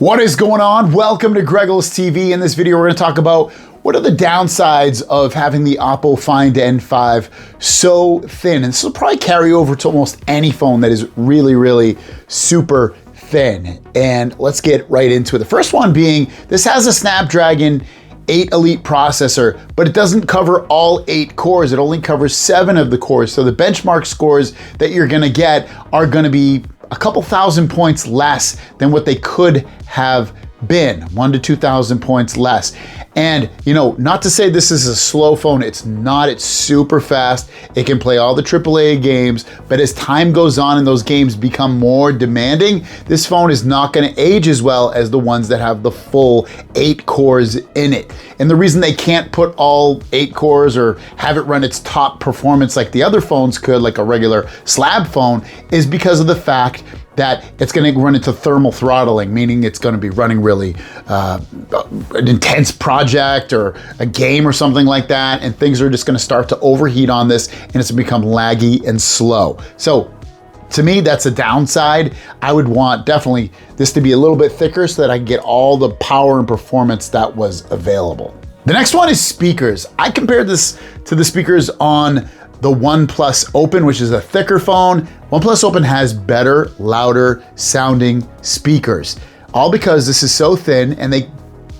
What is going on? Welcome to Greggles TV. In this video, we're going to talk about what are the downsides of having the Oppo Find N5 so thin. And this will probably carry over to almost any phone that is really super thin. And let's get right into it. The first one being, this has a Snapdragon 8 Elite processor, but it doesn't cover all 8 cores. It only covers 7 of the cores. So the benchmark scores that you're going to get are going to be a couple thousand points less than what they could have been, 1,000 to 2,000 points less. And you know, not to say this is a slow phone, it's not, it's super fast. It can play all the AAA games, but as time goes on and those games become more demanding, this phone is not gonna age as well as the ones that have the full 8 cores in it. And the reason they can't put all 8 cores or have it run its top performance like the other phones could, like a regular slab phone, is because of the fact that it's going to run into thermal throttling, meaning it's going to be running really an intense project or a game or something like that, and things are just going to start to overheat on this, and it's going to become laggy and slow. So to me, that's a downside. I would want definitely this to be a little bit thicker so that I can get all the power and performance that was available. The next one is speakers. I compared this to the speakers on the OnePlus Open, which is a thicker phone. OnePlus Open has better, louder sounding speakers, all because this is so thin and they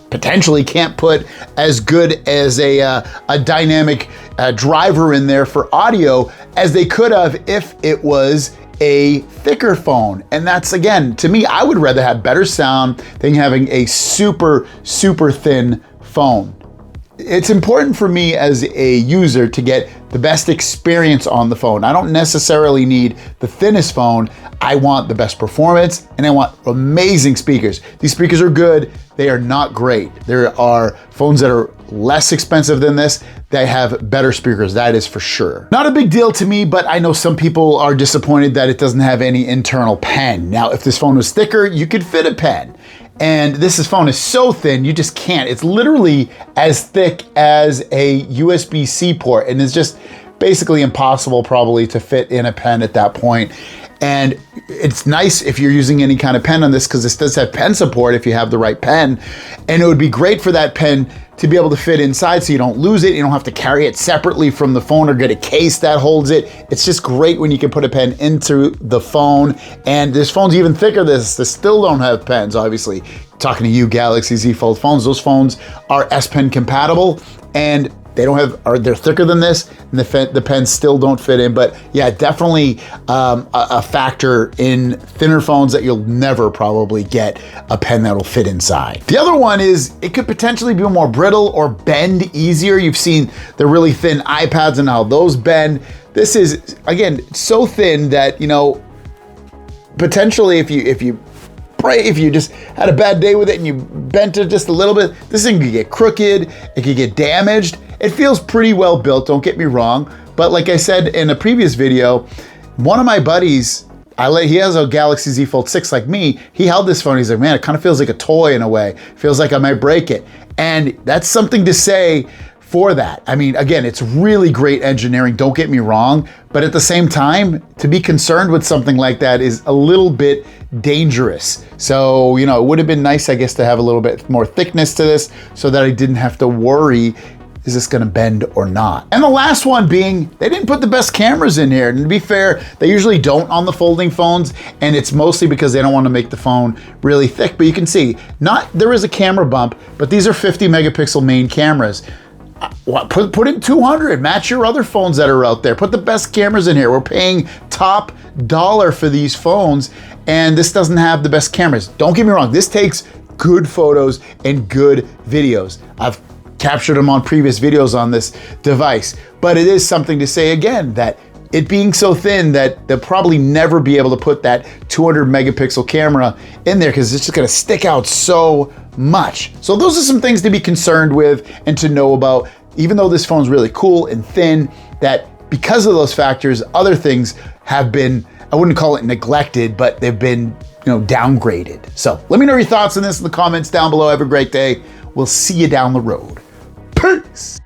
potentially can't put as good as a dynamic driver in there for audio as they could have if it was a thicker phone. And that's, again, to me, I would rather have better sound than having a super thin phone. It's important for me as a user to get the best experience on the phone. I don't necessarily need the thinnest phone. I want the best performance and I want amazing speakers. These speakers are good. They are not great. There are phones that are less expensive than this that have better speakers, that is for sure. Not a big deal to me, but I know some people are disappointed that it doesn't have any internal pen. Now, if this phone was thicker, you could fit a pen. And this phone is so thin, you just can't. It's literally as thick as a USB-C port, and it's just basically impossible probably to fit in a pen at that point. And it's nice if you're using any kind of pen on this, because this does have pen support if you have the right pen. And it would be great for that pen to be able to fit inside so you don't lose it. You don't have to carry it separately from the phone or get a case that holds it. It's just great when you can put a pen into the phone. And this phone's even thicker. This still don't have pens, obviously. Talking to you, Galaxy Z Fold phones, those phones are S Pen compatible, and they don't have, or they're thicker than this, and the pens still don't fit in. But yeah, definitely a factor in thinner phones that you'll never probably get a pen that'll fit inside. The other one is it could potentially be more brittle or bend easier. You've seen the really thin iPads and how those bend. This is, again, so thin that, you know, potentially if you just had a bad day with it and you bent it just a little bit, this thing could get crooked, it could get damaged. It feels pretty well built, don't get me wrong. But like I said in a previous video, one of my buddies, he has a Galaxy Z Fold 6 like me. He held this phone, he's like, man, it kind of feels like a toy in a way. Feels like I might break it. And that's something to say for that. I mean, again, it's really great engineering, don't get me wrong, but at the same time, to be concerned with something like that is a little bit dangerous. So, you know, it would have been nice, I guess, to have a little bit more thickness to this so that I didn't have to worry, is this gonna bend or not? And the last one being, they didn't put the best cameras in here. And to be fair, they usually don't on the folding phones, and it's mostly because they don't wanna make the phone really thick. But you can see, there is a camera bump, but these are 50 megapixel main cameras. Put in 200, match your other phones that are out there. Put the best cameras in here. We're paying top dollar for these phones, and this doesn't have the best cameras. Don't get me wrong, this takes good photos and good videos. I've captured them on previous videos on this device, but it is something to say again that it being so thin that they'll probably never be able to put that 200 megapixel camera in there because it's just gonna stick out so much. So those are some things to be concerned with and to know about, even though this phone's really cool and thin, that because of those factors, other things have been, I wouldn't call it neglected, but they've been, you know, downgraded. So let me know your thoughts on this in the comments down below. Have a great day. We'll see you down the road. Peace.